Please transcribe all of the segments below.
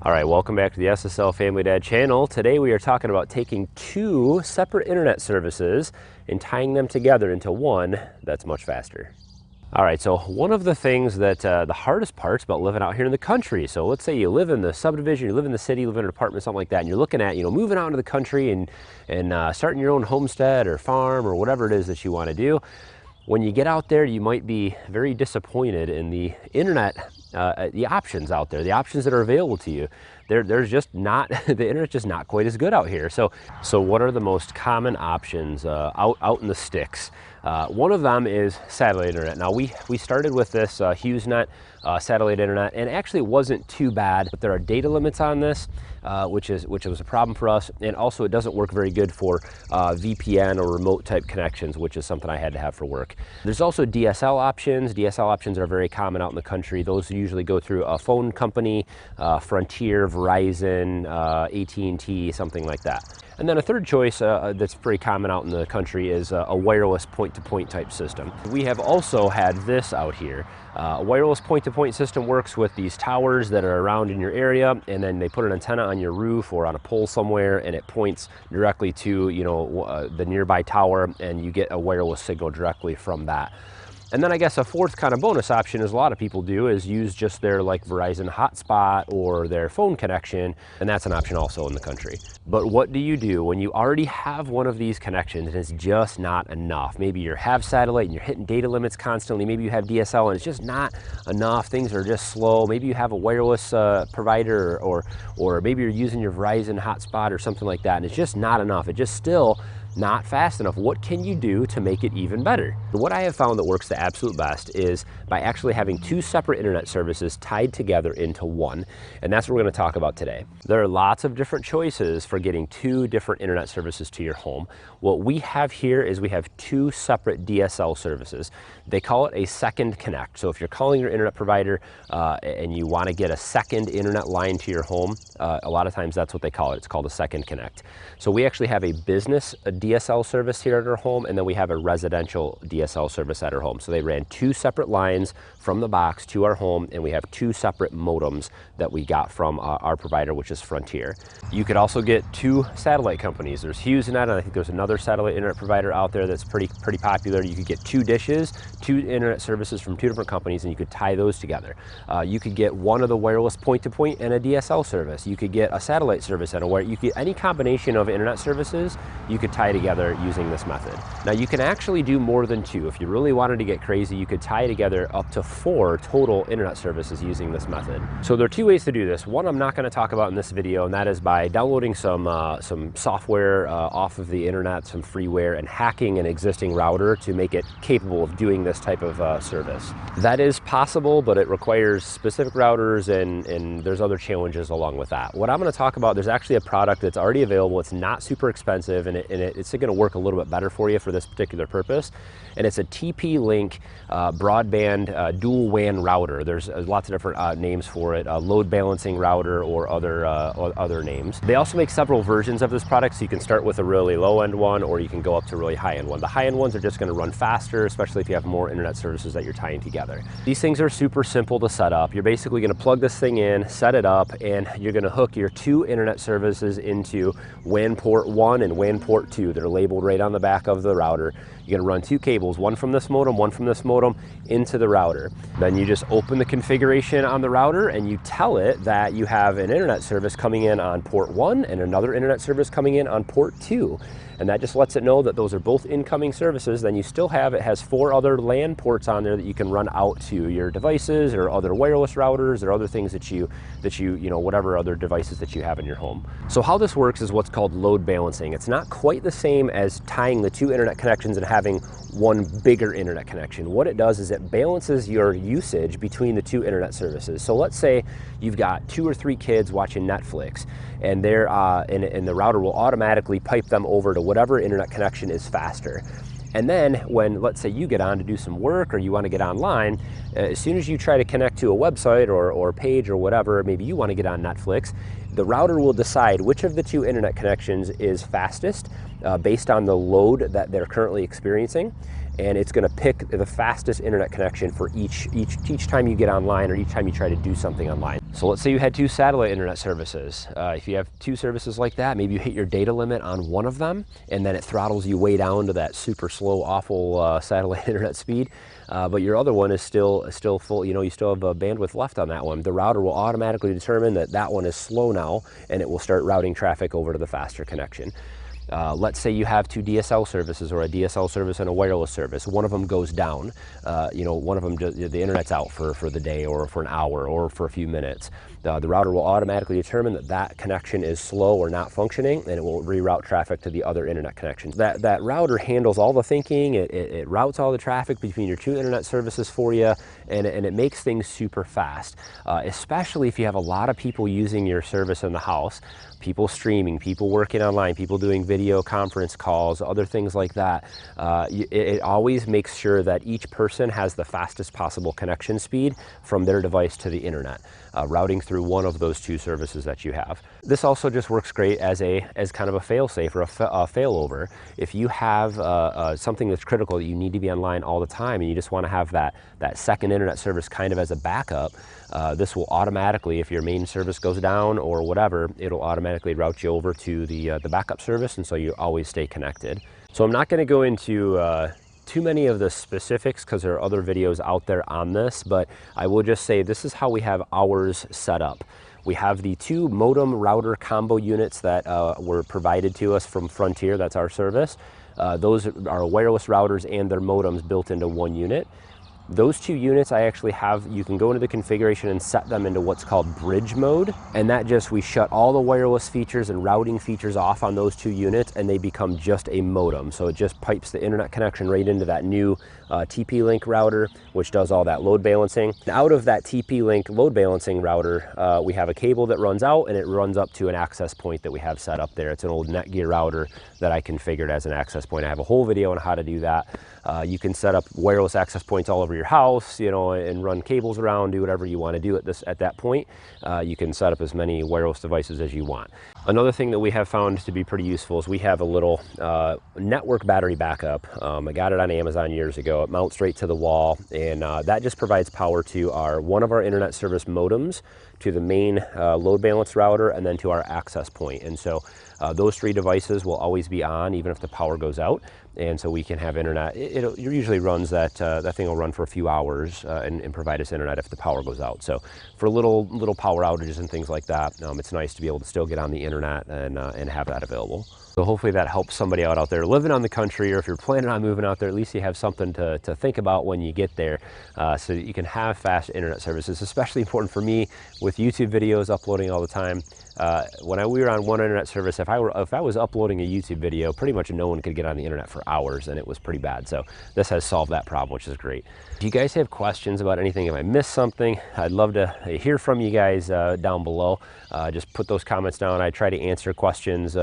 All right, welcome back to the SSL Family Dad channel. Today we are talking about taking two separate internet services and tying them together into one that's much faster. All right, so one of the things that the hardest parts about living out here in the country, so let's say you live in the subdivision, you live in the city, you live in an apartment, something like that, and you're looking at, moving out into the country and starting your own homestead or farm or whatever it is that you want to do. When you get out there, you might be very disappointed in the internet, the options out there, the options that are available to you. There's just not, the internet's just not quite as good out here. So what are the most common options out in the sticks? One of them is satellite internet. Now we started with this HughesNet satellite internet, and actually it wasn't too bad, but there are data limits on this, which was a problem for us. And also it doesn't work very good for VPN or remote type connections, which is something I had to have for work. There's also DSL options. DSL options are very common out in the country. Those usually go through a phone company, Frontier, Verizon, AT&T, something like that. And then a third choice that's pretty common out in the country is a wireless point-to-point type system. We have also had this out here. A wireless point-to-point system works with these towers that are around in your area, and then they put an antenna on your roof or on a pole somewhere, and it points directly to the nearby tower, and you get a wireless signal directly from that. And then I guess a fourth kind of bonus option, as a lot of people do, is use just their Verizon hotspot or their phone connection, and that's an option also in the country. But what do you do when you already have one of these connections and it's just not enough? Maybe you have satellite and you're hitting data limits constantly. Maybe you have DSL and it's just not enough. Things are just slow. Maybe you have a wireless provider, or maybe you're using your Verizon hotspot or something like that, and it's just not enough. It just still not fast enough. What can you do to make it even better? What I have found that works the absolute best is by actually having two separate internet services tied together into one, and that's what we're going to talk about today. There are lots of different choices for getting two different internet services to your home. What we have here is we have two separate DSL services. They call it a second connect. So if you're calling your internet provider and you want to get a second internet line to your home, a lot of times that's what they call it. It's called a second connect. So we actually have a business DSL service here at our home, and then we have a residential DSL service at our home. So they ran two separate lines from the box to our home, and we have two separate modems that we got from our provider, which is Frontier. You could also get two satellite companies. There's HughesNet, and I think there's another satellite internet provider out there that's pretty popular. You could get two dishes, two internet services from two different companies, and you could tie those together. You could get one of the wireless point-to-point and a DSL service. You could get a satellite service and you could get any combination of internet services. You could tie together using this method. Now you can actually do more than two. If you really wanted to get crazy, you could tie together up to 4 total internet services using this method. So there are two ways to do this. One I'm not going to talk about in this video, and that is by downloading some software off of the internet, some freeware, and hacking an existing router to make it capable of doing this type of service. That is possible, but it requires specific routers, and there's other challenges along with that. What I'm going to talk about, there's actually a product that's already available. It's not super expensive, and it's going to work a little bit better for you for this particular purpose. And it's a TP-Link broadband dual WAN router. There's lots of different names for it, load balancing router or other names. They also make several versions of this product, so you can start with a really low-end one, or you can go up to a really high-end one. The high-end ones are just going to run faster, especially if you have more internet services that you're tying together. These things are super simple to set up. You're basically going to plug this thing in, set it up, and you're going to hook your two internet services into WAN port 1 and WAN port 2. They're labeled right on the back of the router. You're going to run two cables, one from this modem, one from this modem, into the router. Then you just open the configuration on the router and you tell it that you have an internet service coming in on port 1 and another internet service coming in on port 2. And that just lets it know that those are both incoming services. Then you still have, it has 4 other LAN ports on there that you can run out to your devices or other wireless routers or other things that you whatever other devices that you have in your home. So how this works is what's called load balancing. It's not quite the same as tying the two internet connections and having one bigger internet connection. What it does is it balances your usage between the two internet services. So let's say you've got 2 or 3 kids watching Netflix, and they're and the router will automatically pipe them over to whatever internet connection is faster. And then when, let's say, you get on to do some work or you want to get online, as soon as you try to connect to a website or page or whatever, maybe you want to get on Netflix, the router will decide which of the two internet connections is fastest based on the load that they're currently experiencing. and it's going to pick the fastest internet connection for each time you get online or each time you try to do something online. So let's say you had 2 satellite internet services. If you have 2 services like that, maybe you hit your data limit on one of them, and then it throttles you way down to that super slow, awful satellite internet speed. But your other one is still full. You still have a bandwidth left on that one. The router will automatically determine that that one is slow now, and it will start routing traffic over to the faster connection. Let's say you have 2 DSL services, or a DSL service and a wireless service. One of them goes down. One of them, the internet's out for the day or for an hour or for a few minutes. The router will automatically determine that that connection is slow or not functioning, and it will reroute traffic to the other internet connections. That router handles all the thinking. It routes all the traffic between your 2 internet services for you, and it makes things super fast, especially if you have a lot of people using your service in the house. People streaming, people working online, people doing video conference calls, other things like that. It always makes sure that each person has the fastest possible connection speed from their device to the internet, routing through one of those 2 services that you have. This also just works great as kind of a fail-safe or a failover. If you have something that's critical that you need to be online all the time, and you just want to have that second internet service kind of as a backup, this will automatically, if your main service goes down or whatever, it'll automatically route you over to the backup service, and so you always stay connected. So I'm not going to go into too many of the specifics because there are other videos out there on this, but I will just say this is how we have ours set up. We have the 2 modem router combo units that were provided to us from Frontier. That's our service. Those are wireless routers and their modems built into one unit. Those 2 units I actually have, you can go into the configuration and set them into what's called bridge mode. And that we shut all the wireless features and routing features off on those 2 units, and they become just a modem. So it just pipes the internet connection right into that new TP-Link router, which does all that load balancing. And out of that TP-Link load balancing router, we have a cable that runs out, and it runs up to an access point that we have set up there. It's an old Netgear router that I configured as an access point. I have a whole video on how to do that. You can set up wireless access points all over your house, and run cables around, do whatever you want to do at that point. You can set up as many wireless devices as you want. Another thing that we have found to be pretty useful is we have a little network battery backup. I got it on Amazon years ago. It mounts right to the wall, and that just provides power to one of our internet service modems, to the main load balance router, and then to our access point. And so those 3 devices will always be on even if the power goes out, and so we can have internet. It usually runs that thing will run for a few hours and provide us internet if the power goes out. So for little power outages and things like that, it's nice to be able to still get on the internet and have that available. So hopefully that helps somebody out there living on the country, or if you're planning on moving out there, at least you have something to think about when you get there, so that you can have fast internet services. Especially important for me with YouTube videos uploading all the time. When we were on one internet service, if I was uploading a YouTube video, pretty much no one could get on the internet for hours, and it was pretty bad. So this has solved that problem, which is great. If you guys have questions about anything, if I missed something, I'd love to hear from you guys down below. Just put those comments down. I try to answer questions.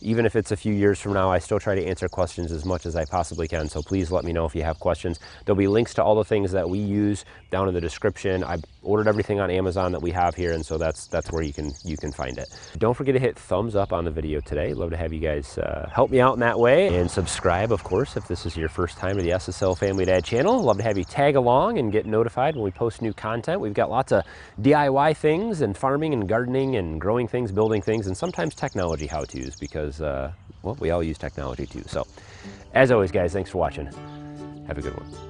Even if it's a few years from now, I still try to answer questions as much as I possibly can. So please let me know if you have questions. There'll be links to all the things that we use down in the description. I've ordered everything on Amazon that we have here, and so that's where you can find it. Don't forget to hit thumbs up on the video today. Love to have you guys help me out in that way, and subscribe, of course, if this is your first time to the SSL Family Dad channel. Love to have you tag along and get notified when we post new content. We've got lots of DIY things and farming and gardening and growing things, building things, and sometimes technology how-tos, because well, we all use technology too. So as always, guys, thanks for watching. Have a good one.